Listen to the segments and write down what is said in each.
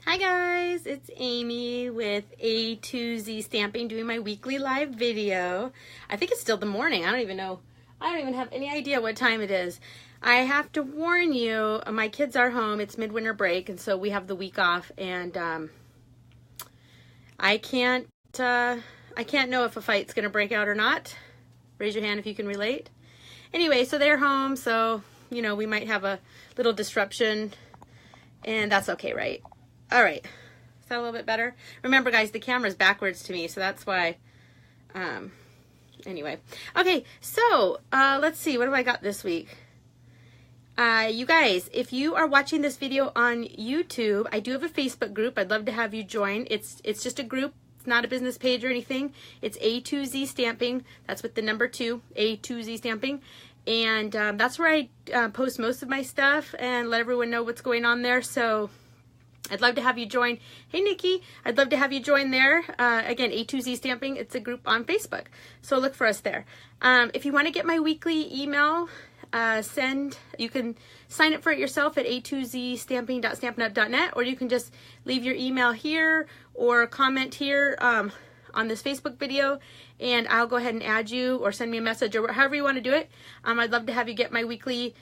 Hi guys, it's Amy with A to Z Stamping doing my weekly live video. I think it's still the morning. I don't even know. I don't even have any idea what time it is. I have to warn you, my kids are home. It's midwinter break, and so we have the week off, and I can't know if a fight's gonna break out or not. Raise your hand if you can relate. Anyway, so they're home, so you know we might have a little disruption, and that's okay, right? All right, is that a little bit better? Remember guys, the camera's backwards to me, so that's why, anyway. Okay, so let's see, what have I got this week? You guys, if you are watching this video on YouTube, I do have a Facebook group. I'd love to have you join. It's just a group. It's not a business page or anything. It's A to Z Stamping. That's with the number 2, A to Z Stamping. And that's where I post most of my stuff and let everyone know what's going on there. So I'd love to have you join. Hey, Nikki, I'd love to have you join there. Again, A to Z Stamping, it's a group on Facebook. So look for us there. If you want to get my weekly email, you can sign up for it yourself at a2zstamping.stampinup.net, or you can just leave your email here or comment here on this Facebook video, and I'll go ahead and add you or send me a message or however you want to do it. I'd love to have you get my weekly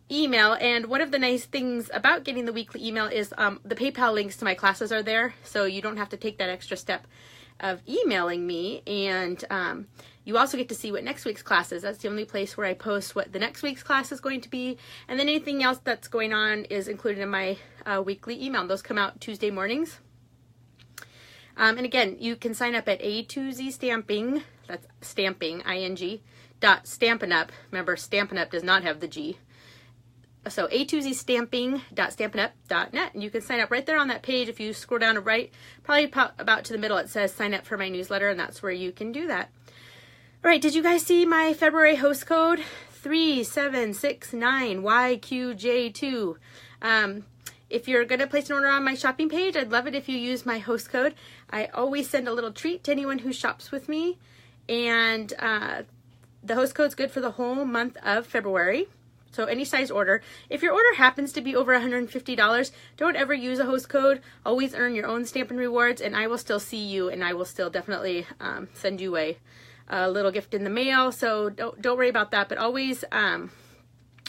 email. And one of the nice things about getting the weekly email is the PayPal links to my classes are there, so you don't have to take that extra step of emailing me. And you also get to see what next week's class is. That's the only place where I post what the next week's class is going to be, and then anything else that's going on is included in my weekly email. Those come out Tuesday mornings. And again, you can sign up at A to Z Stamping, that's stamping, ing, .Stampin Up. Remember, Stampin Up does not have the G. So a2zstamping.stampinup.net, and you can sign up right there on that page. If you scroll down to right, probably about to the middle, it says sign up for my newsletter, and that's where you can do that. All right, did you guys see my February host code? 3769YQJ2. If you're going to place an order on my shopping page, I'd love it if you use my host code. I always send a little treat to anyone who shops with me, and the host code's good for the whole month of February. So any size order. If your order happens to be over $150, don't ever use a host code. Always earn your own Stampin' Rewards, and I will still see you, and I will still definitely send you a little gift in the mail. So don't worry about that, but always earn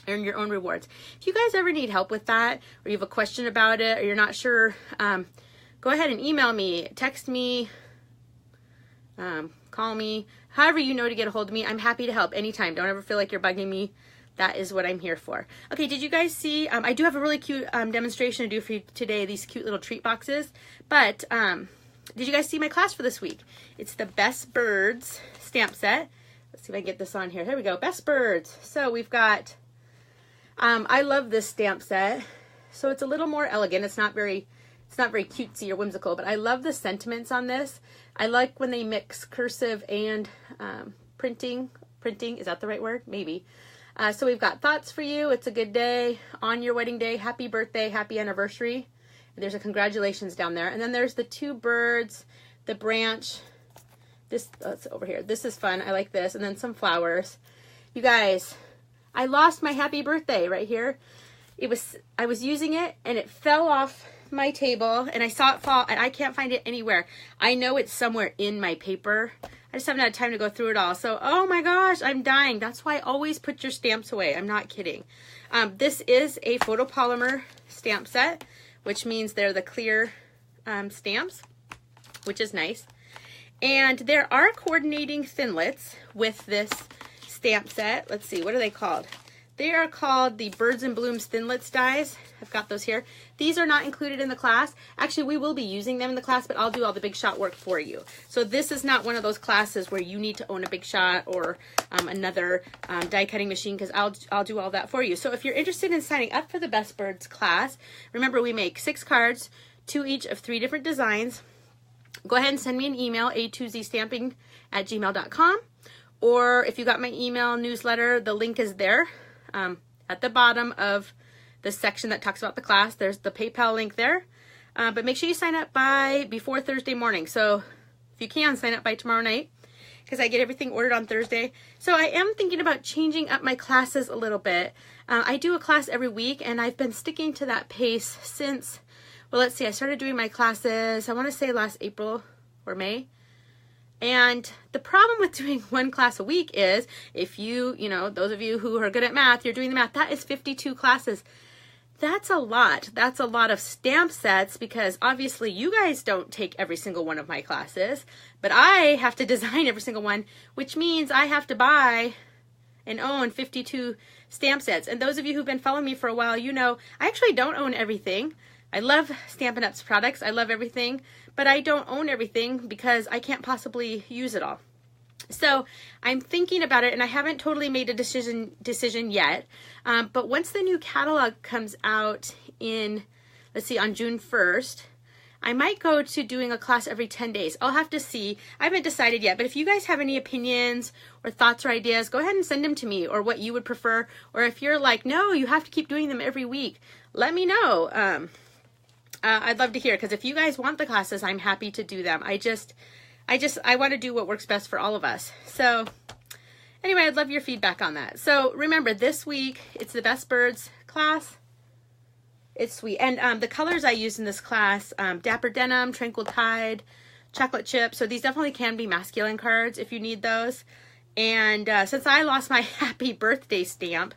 your own rewards. If you guys ever need help with that, or you have a question about it, or you're not sure, go ahead and email me, text me, call me, however you know to get a hold of me. I'm happy to help anytime. Don't ever feel like you're bugging me. That is what I'm here for. Okay, did you guys see, I do have a really cute demonstration to do for you today, these cute little treat boxes, but did you guys see my class for this week? It's the Best Birds stamp set. Let's see if I can get this on here. Here we go, Best Birds. So we've got, I love this stamp set. So it's a little more elegant. It's not very cutesy or whimsical, but I love the sentiments on this. I like when they mix cursive and printing. Printing, is that the right word? Maybe. So we've got thoughts for you. It's a good day on your wedding day. Happy birthday, happy anniversary. And there's a congratulations down there. And then there's the 2 birds, the branch. This, it's over here. This is fun. I like this. And then some flowers. You guys, I lost my happy birthday right here. I was using it and it fell off my table and I saw it fall and I can't find it anywhere. I know it's somewhere in my paper. I just haven't had time to go through it all. So, oh my gosh, I'm dying. That's why always put your stamps away. I'm not kidding. This is a photopolymer stamp set, which means they're the clear stamps, which is nice. And there are coordinating thinlits with this stamp set. Let's see, what are they called? They are called the Birds and Blooms Thinlits dies. I've got those here. These are not included in the class. Actually, we will be using them in the class, but I'll do all the Big Shot work for you. So this is not one of those classes where you need to own a Big Shot or another die cutting machine, because I'll do all that for you. So if you're interested in signing up for the Best Birds class, remember we make 6 cards, 2 each of 3 different designs. Go ahead and send me an email, a2zstamping@gmail.com. Or if you got my email newsletter, the link is there. At the bottom of the section that talks about the class, there's the PayPal link there. But make sure you sign up before Thursday morning. So if you can, sign up by tomorrow night, because I get everything ordered on Thursday. So I am thinking about changing up my classes a little bit. I do a class every week, and I've been sticking to that pace since well, let's see, I started doing my classes, I want to say last April or May. And the problem with doing one class a week is if you know, those of you who are good at math, you're doing the math, that is 52 classes. That's a lot. That's a lot of stamp sets because obviously you guys don't take every single one of my classes, but I have to design every single one, which means I have to buy and own 52 stamp sets. And those of you who've been following me for a while, you know, I actually don't own everything. I love Stampin' Up's products. I love everything, but I don't own everything because I can't possibly use it all. So I'm thinking about it, and I haven't totally made a decision yet. But once the new catalog comes out in, let's see, on June 1st, I might go to doing a class every 10 days. I'll have to see. I haven't decided yet, but if you guys have any opinions or thoughts or ideas, go ahead and send them to me, or what you would prefer. Or if you're like, no, you have to keep doing them every week, let me know. I'd love to hear, because if you guys want the classes, I'm happy to do them. I want to do what works best for all of us. So anyway, I'd love your feedback on that. So remember, this week, it's the Best Birds class. It's sweet. And the colors I use in this class, Dapper Denim, Tranquil Tide, Chocolate Chip. So these definitely can be masculine cards if you need those. And since I lost my happy birthday stamp,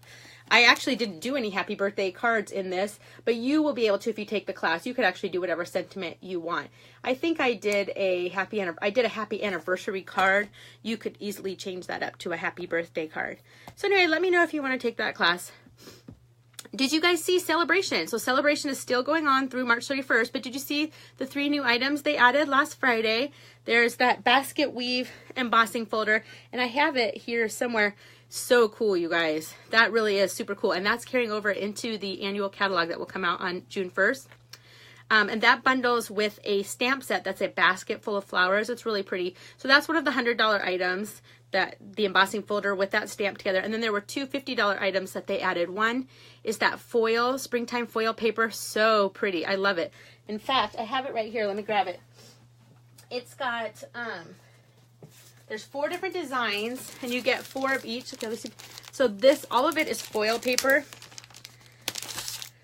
I actually didn't do any happy birthday cards in this, but you will be able to if you take the class. You could actually do whatever sentiment you want. I think I did a happy anniversary card. You could easily change that up to a happy birthday card. So anyway, let me know if you want to take that class. Did you guys see Sale-A-Bration? So Sale-A-Bration is still going on through March 31st, but did you see the 3 new items they added last Friday? There's that basket weave embossing folder, and I have it here somewhere. So cool, you guys. That really is super cool. And that's carrying over into the annual catalog that will come out on June 1st. And that bundles with a stamp set that's a basket full of flowers. It's really pretty. So that's one of the $100 items, that the embossing folder with that stamp together. And then there were 2 $50 items that they added. One is that foil, springtime foil paper. So pretty. I love it. In fact, I have it right here. Let me grab it. It's got... there's 4 different designs, and you get 4 of each. Okay, let's see. So this, all of it is foil paper.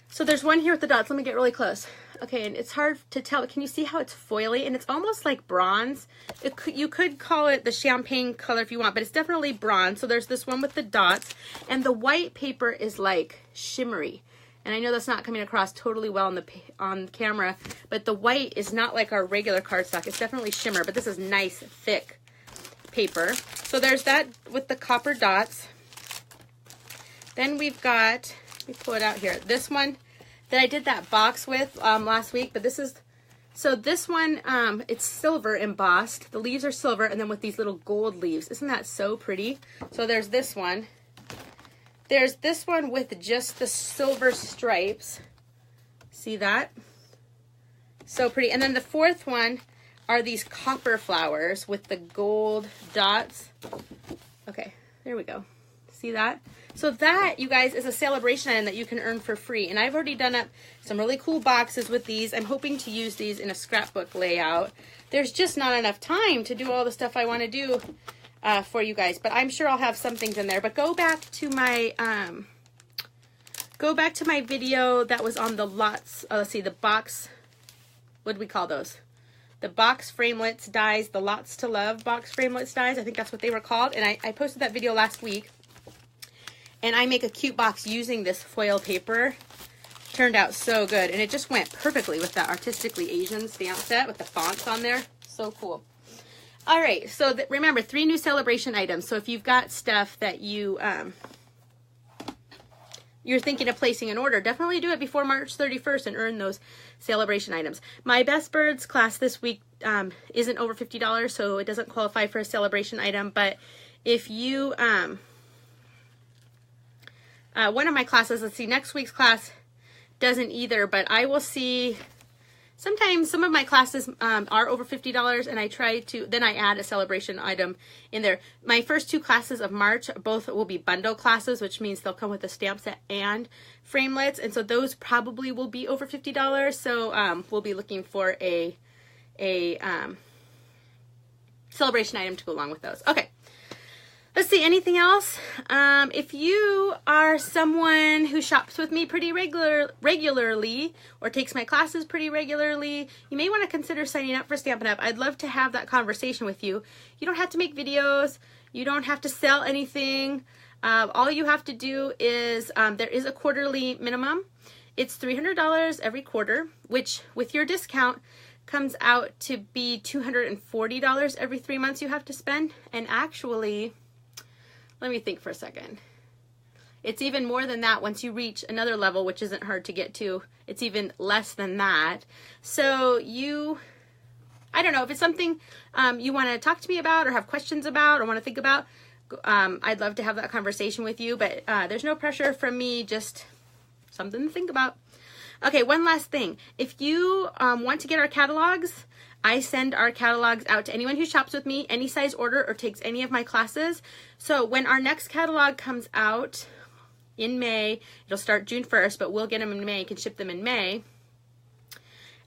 So there's one here with the dots. Let me get really close. Okay, and it's hard to tell. Can you see how it's foily? And it's almost like bronze. You could call it the champagne color if you want, but it's definitely bronze. So there's this one with the dots, and the white paper is like shimmery. And I know that's not coming across totally well on camera, but the white is not like our regular cardstock. It's definitely shimmer, but this is nice, thick paper. So there's that with the copper dots. Then we've got, let me pull it out here, this one that I did that box with last week, but this is, so this one, it's silver embossed. The leaves are silver, and then with these little gold leaves. Isn't that so pretty? So there's this one. There's this one with just the silver stripes. See that? So pretty. And then the 4th one are these copper flowers with the gold dots. Okay, there we go. See that? So that, you guys, is a Sale-A-Bration item that you can earn for free. And I've already done up some really cool boxes with these. I'm hoping to use these in a scrapbook layout. There's just not enough time to do all the stuff I want to do for you guys. But I'm sure I'll have some things in there. But go back to my video that was on the lots. Let's see, the box. What do we call those? The box framelits dies, the Lots to Love box framelits dies. I think that's what they were called. And I posted that video last week. And I make a cute box using this foil paper. Turned out so good. And it just went perfectly with that Artistically Asian stamp set with the fonts on there. So cool. All right. So remember, 3 new Sale-A-Bration items. So if you've got stuff that you're thinking of placing an order, definitely do it before March 31st and earn those Sale-A-Bration items. My Best Birds class this week isn't over $50, so it doesn't qualify for a Sale-A-Bration item. But if you... one of my classes, let's see, next week's class doesn't either, but I will see, sometimes some of my classes are over $50, and I try to, then I add a Sale-A-Bration item in there. My first 2 classes of March, both will be bundle classes, which means they'll come with a stamp set and framelits, and so those probably will be over $50, so we'll be looking for a Sale-A-Bration item to go along with those. Okay. Let's see, anything else? If you are someone who shops with me pretty regularly or takes my classes pretty regularly, you may want to consider signing up for Stampin' Up. I'd love to have that conversation with you. You don't have to make videos. You don't have to sell anything. All you have to do is, there is a quarterly minimum. It's $300 every quarter, which with your discount comes out to be $240 every 3 months you have to spend. And actually, let me think for a second. It's even more than that once you reach another level, which isn't hard to get to. It's even less than that. So I don't know, if it's something you want to talk to me about or have questions about or want to think about, I'd love to have that conversation with you, but there's no pressure from me, just something to think about. Okay, one last thing. If you want to get our catalogs, I send our catalogs out to anyone who shops with me, any size order, or takes any of my classes. So when our next catalog comes out in May, it'll start June 1st, but we'll get them in May, can ship them in May.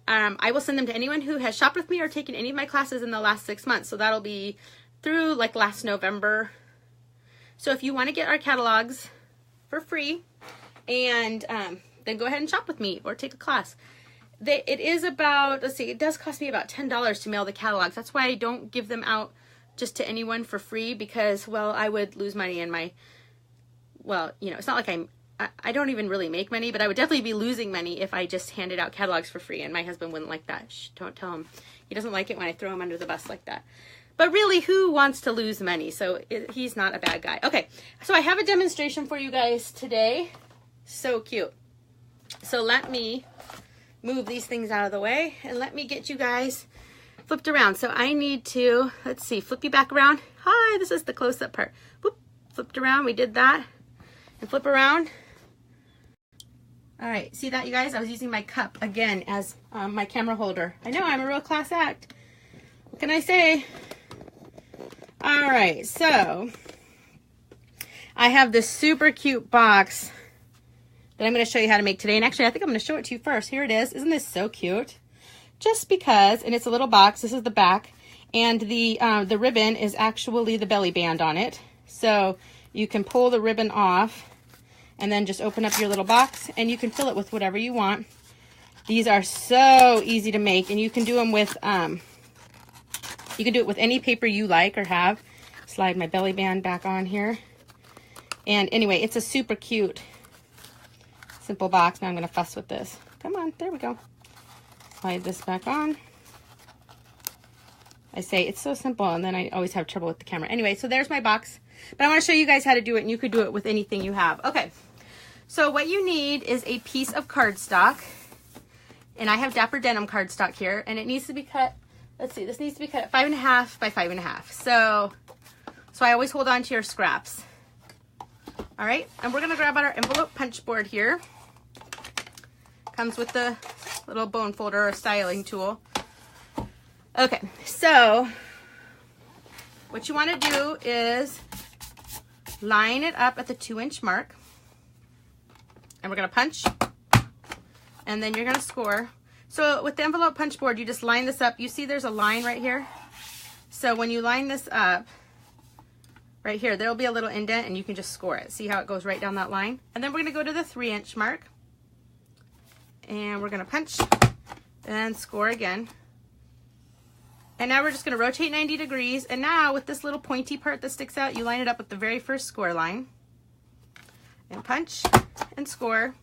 I will send them to anyone who has shopped with me or taken any of my classes in the last 6 months. So that'll be through like last November. So if you want to get our catalogs for free, and then go ahead and shop with me or take a class. It is about, let's see, it does cost me about $10 to mail the catalogs. That's why I don't give them out just to anyone for free, because, well, I would lose money in my, well, you know, it's not like I don't even really make money, but I would definitely be losing money if I just handed out catalogs for free, and my husband wouldn't like that. Shh, don't tell him. He doesn't like it when I throw him under the bus like that. But really, who wants to lose money? So he's not a bad guy. Okay, so I have a demonstration for you guys today. So cute. So let me move these things out of the way and let me get you guys flipped around. So I need to, let's see, flip you back around. Hi, this is the close-up part. Whoop, flipped around, we did that. And flip around. All right, see that, you guys? I was using my cup again as my camera holder. I know, I'm a real class act. What can I say? All right, so I have this super cute box that I'm going to show you how to make today. And actually, I think I'm going to show it to you first. Here it is. Isn't this so cute? Just because, and it's a little box. This is the back. And the ribbon is actually the belly band on it. So you can pull the ribbon off and then just open up your little box and you can fill it with whatever you want. These are so easy to make, and you can do them with, you can do it with any paper you like or have. Slide my belly band back on here. And anyway, it's a super cute simple box. Now I'm going to fuss with this. Come on, there we go. Slide this back on. I say it's so simple, and then I always have trouble with the camera. Anyway, so there's my box. But I want to show you guys how to do it, and you could do it with anything you have. Okay, so what you need is a piece of cardstock. And I have Dapper Denim cardstock here, and it needs to be cut, let's see, this needs to be cut at 5.5 by 5.5. So I always hold on to your scraps. All right, and we're going to grab out our envelope punch board here. Comes with the little bone folder or styling tool. Okay, so what you want to do is line it up at the 2-inch mark. And we're going to punch. And then you're going to score. So with the envelope punch board, you just line this up. You see there's a line right here? So when you line this up, right here, there'll be a little indent, and you can just score it. See how it goes right down that line? And then we're going to go to the 3-inch mark. And we're going to punch and score again. And now we're just going to rotate 90 degrees. And now with this little pointy part that sticks out, you line it up with the very first score line. And punch and score.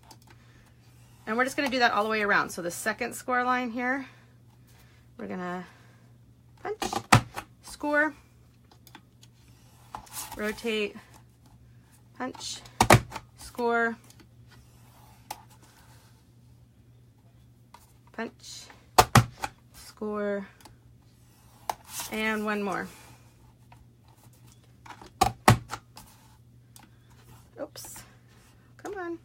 And we're just going to do that all the way around. So the second score line here, we're going to punch, score, rotate, punch, score, punch, score, and one more. Oops, come on.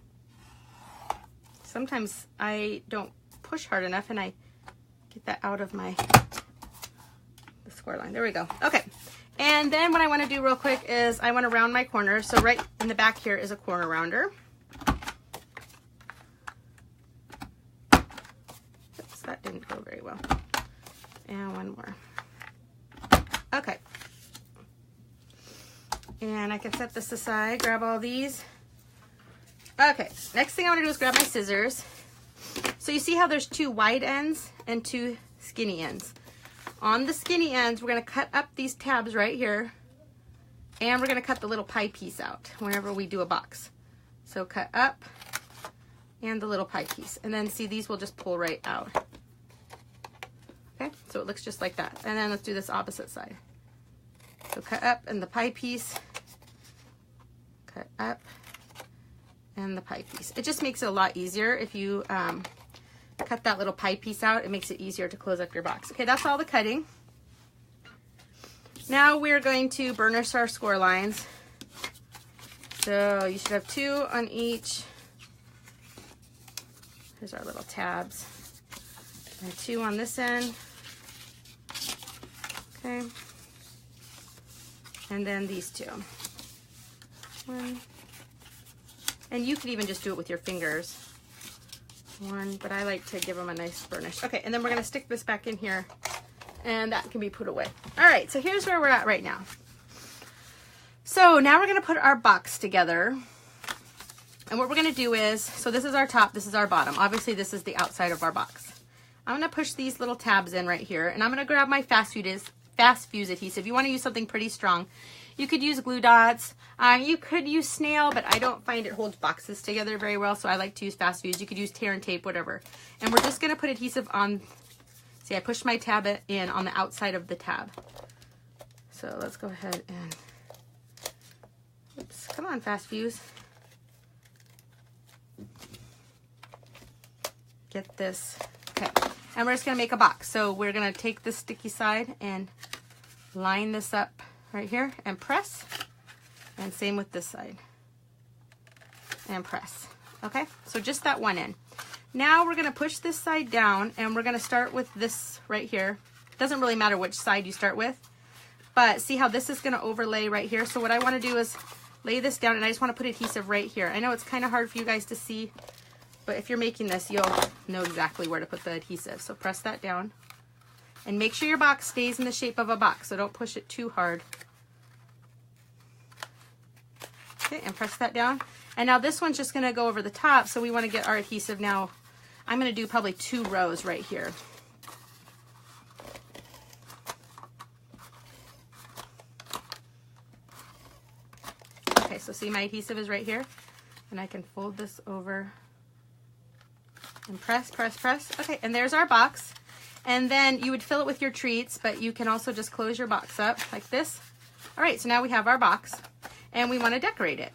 Sometimes I don't push hard enough and I get that out of the score line. There we go. Okay. And then what I want to do real quick is I want to round my corner. So right in the back here is a corner rounder. Oops, that didn't go very well. And one more. Okay. And I can set this aside, grab all these. Okay, next thing I want to do is grab my scissors. So you see how there's 2 wide ends and 2 skinny ends. On the skinny ends, we're going to cut up these tabs right here. And we're going to cut the little pie piece out whenever we do a box. So cut up and the little pie piece. And then see, these will just pull right out. Okay, so it looks just like that. And then let's do this opposite side. So cut up and the pie piece. Cut up and the pie piece. It just makes it a lot easier if you cut that little pie piece out. It makes it easier to close up your box. Okay, that's all the cutting. Now we're going to burnish our score lines. So you should have 2 on each. Here's our little tabs. And 2 on this end. Okay. And then these 2. 1. And you could even just do it with your fingers. 1, but I like to give them a nice burnish. Okay, and then we're going to stick this back in here, and that can be put away. All right, so here's where we're at right now. So now we're going to put our box together. And what we're going to do is, so this is our top, this is our bottom. Obviously, this is the outside of our box. I'm going to push these little tabs in right here, and I'm going to grab my fast fuse adhesive. You want to use something pretty strong. You could use glue dots. You could use snail, but I don't find it holds boxes together very well, so I like to use fast fuse. You could use tear and tape, whatever. And we're just going to put adhesive on, see, I pushed my tab in on the outside of the tab. So let's go ahead and, oops, come on, fast fuse. Get this, okay. And we're just going to make a box. So we're going to take this sticky side and line this up right here and press. And same with this side. And press. Okay, so just that one end. Now we're going to push this side down, and we're going to start with this right here. Doesn't really matter which side you start with. But see how this is going to overlay right here. So what I want to do is lay this down, and I just want to put adhesive right here. I know it's kind of hard for you guys to see, but if you're making this, you'll know exactly where to put the adhesive. So press that down. And make sure your box stays in the shape of a box, so don't push it too hard. Okay, and press that down. And now this one's just going to go over the top, so we want to get our adhesive now. I'm going to do probably 2 rows right here. Okay, so see, my adhesive is right here. And I can fold this over and press, press, press. Okay, and there's our box. And then you would fill it with your treats, but you can also just close your box up like this. All right, so now we have our box, and we want to decorate it.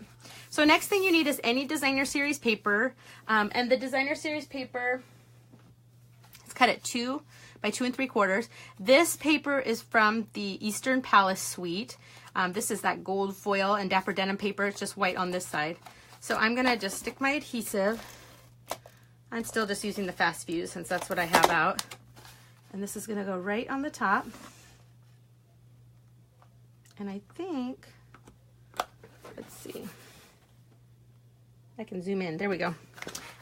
So next thing you need is any designer series paper. And the designer series paper is cut at 2 by 2 3/4. This paper is from the Eastern Palace suite. This is that gold foil and dapper denim paper. It's just white on this side. So I'm gonna just stick my adhesive. I'm still just using the fast fuse since that's what I have out. And this is gonna go right on the top. And I think, let's see. I can zoom in, there we go.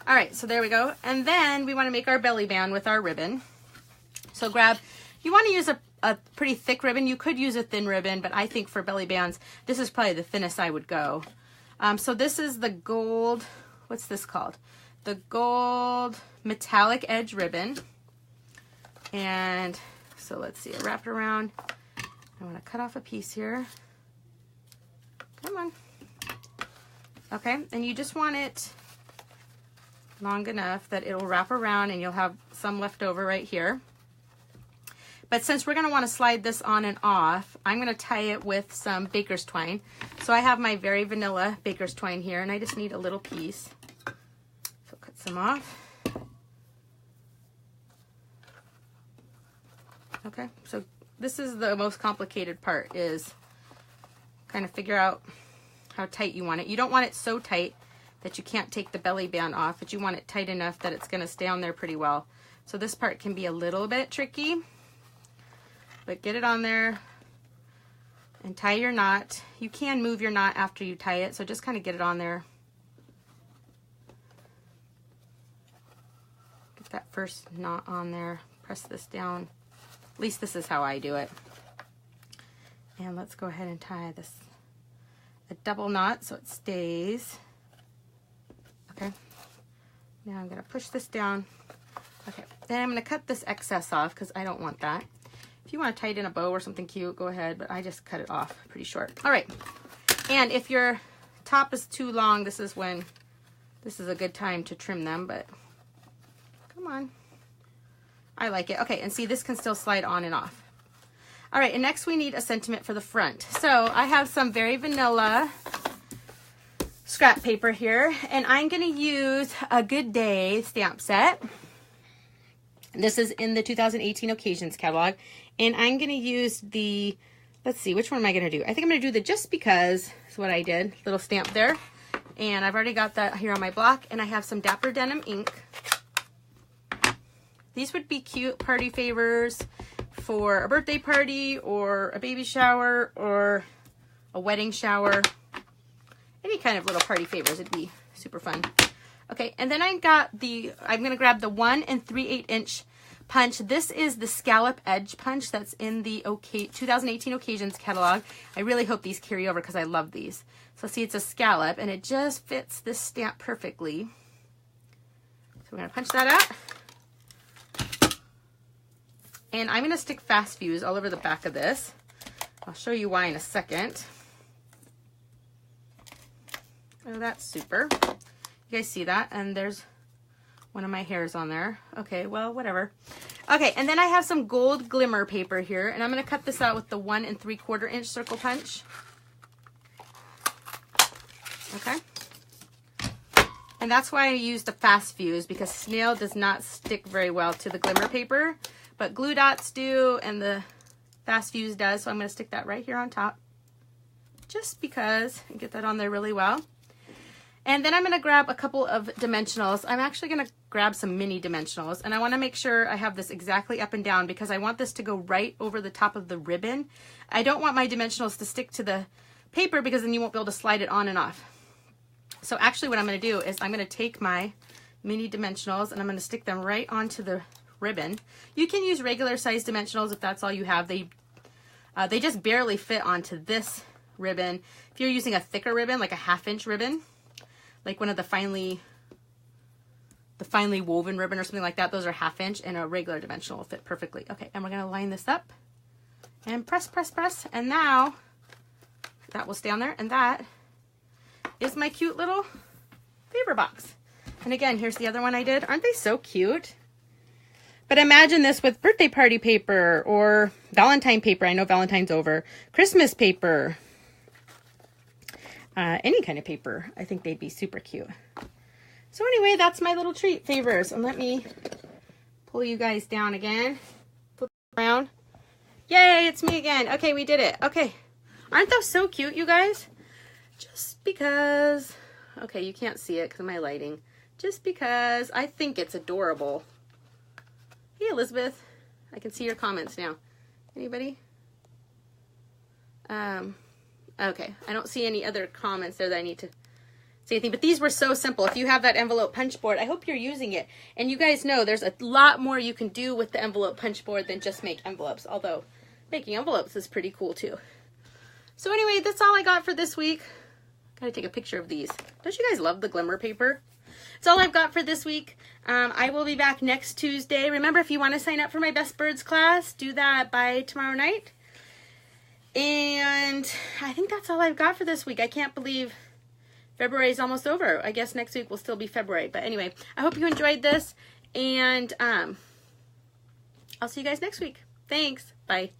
All right, so there we go. And then we wanna make our belly band with our ribbon. So grab, you wanna use a pretty thick ribbon. You could use a thin ribbon, but I think for belly bands, this is probably the thinnest I would go. So this is the gold, what's this called? The gold metallic edge ribbon. And so let's see, wrap it around. I want to cut off a piece here. Come on. Okay, and you just want it long enough that it'll wrap around and you'll have some left over right here. But since we're going to want to slide this on and off, I'm going to tie it with some baker's twine. So I have my very vanilla baker's twine here, and I just need a little piece. So cut some off. Okay, so this is the most complicated part, is kind of figure out how tight you want it. You don't want it so tight that you can't take the belly band off, but you want it tight enough that it's going to stay on there pretty well. So this part can be a little bit tricky, but get it on there and tie your knot. You can move your knot after you tie it, so just kind of get it on there. Get that first knot on there, press this down. At least this is how I do it. And let's go ahead and tie this a double knot so it stays. Okay. Now I'm going to push this down. Okay. Then I'm going to cut this excess off because I don't want that. If you want to tie it in a bow or something cute, go ahead, but I just cut it off pretty short. All right. And if your top is too long, this is a good time to trim them, but come on. I like it. Okay, and see, this can still slide on and off. All right, and next we need a sentiment for the front. So I have some very vanilla scrap paper here, and I'm going to use a Good Day stamp set. This is in the 2018 Occasions catalog, and I'm going to use the, let's see, which one am I going to do? I think I'm going to do the Just Because is what I did, little stamp there. And I've already got that here on my block, and I have some Dapper Denim ink. These would be cute party favors for a birthday party or a baby shower or a wedding shower. Any kind of little party favors, it'd be super fun. Okay, and then I'm going to grab the 1 3/8 inch punch. This is the scallop edge punch that's in the 2018 Occasions catalog. I really hope these carry over because I love these. So see, it's a scallop and it just fits this stamp perfectly. So we're going to punch that out. And I'm going to stick fast fuse all over the back of this. I'll show you why in a second. Oh, that's super. You guys see that? And there's one of my hairs on there. Okay, well, whatever. Okay, and then I have some gold glimmer paper here, and I'm going to cut this out with the 1 3/4 inch circle punch. Okay. And that's why I used a fast fuse, because snail does not stick very well to the glimmer paper, but glue dots do, and the fast fuse does. So I'm going to stick that right here on top, just because, and get that on there really well. And then I'm going to grab a couple of dimensionals. I'm actually going to grab some mini dimensionals, and I want to make sure I have this exactly up and down because I want this to go right over the top of the ribbon. I don't want my dimensionals to stick to the paper because then you won't be able to slide it on and off. So actually what I'm going to do is I'm going to take my mini dimensionals and I'm going to stick them right onto the ribbon. You can use regular size dimensionals if that's all you have. They just barely fit onto this ribbon. If you're using a thicker ribbon, like a 1/2 inch ribbon, like one of the finely woven ribbon or something like that, those are 1/2 inch, and a regular dimensional will fit perfectly. Okay, and we're going to line this up and press, press, press, and now that will stay on there, and that is my cute little favor box. And again, here's the other one I did. Aren't they so cute? But imagine this with birthday party paper or Valentine paper. I know Valentine's over. Christmas paper. Any kind of paper. I think they'd be super cute. So anyway, that's my little treat favors. And let me pull you guys down again. Flip around. Yay, it's me again. Okay, we did it. Okay. Aren't those so cute, you guys? Just because. Okay, you can't see it because of my lighting. Just because I think it's adorable. Hey, Elizabeth. I can see your comments now. Anybody? Okay, I don't see any other comments there that I need to say anything, but these were so simple. If you have that envelope punch board, I hope you're using it. And you guys know there's a lot more you can do with the envelope punch board than just make envelopes, although making envelopes is pretty cool too. So anyway, that's all I got for this week. Gotta take a picture of these. Don't you guys love the glimmer paper? That's all I've got for this week. I will be back next Tuesday. Remember, if you want to sign up for my Best Birds class, do that by tomorrow night. And I think that's all I've got for this week. I can't believe February is almost over. I guess next week will still be February. But anyway, I hope you enjoyed this. And I'll see you guys next week. Thanks. Bye.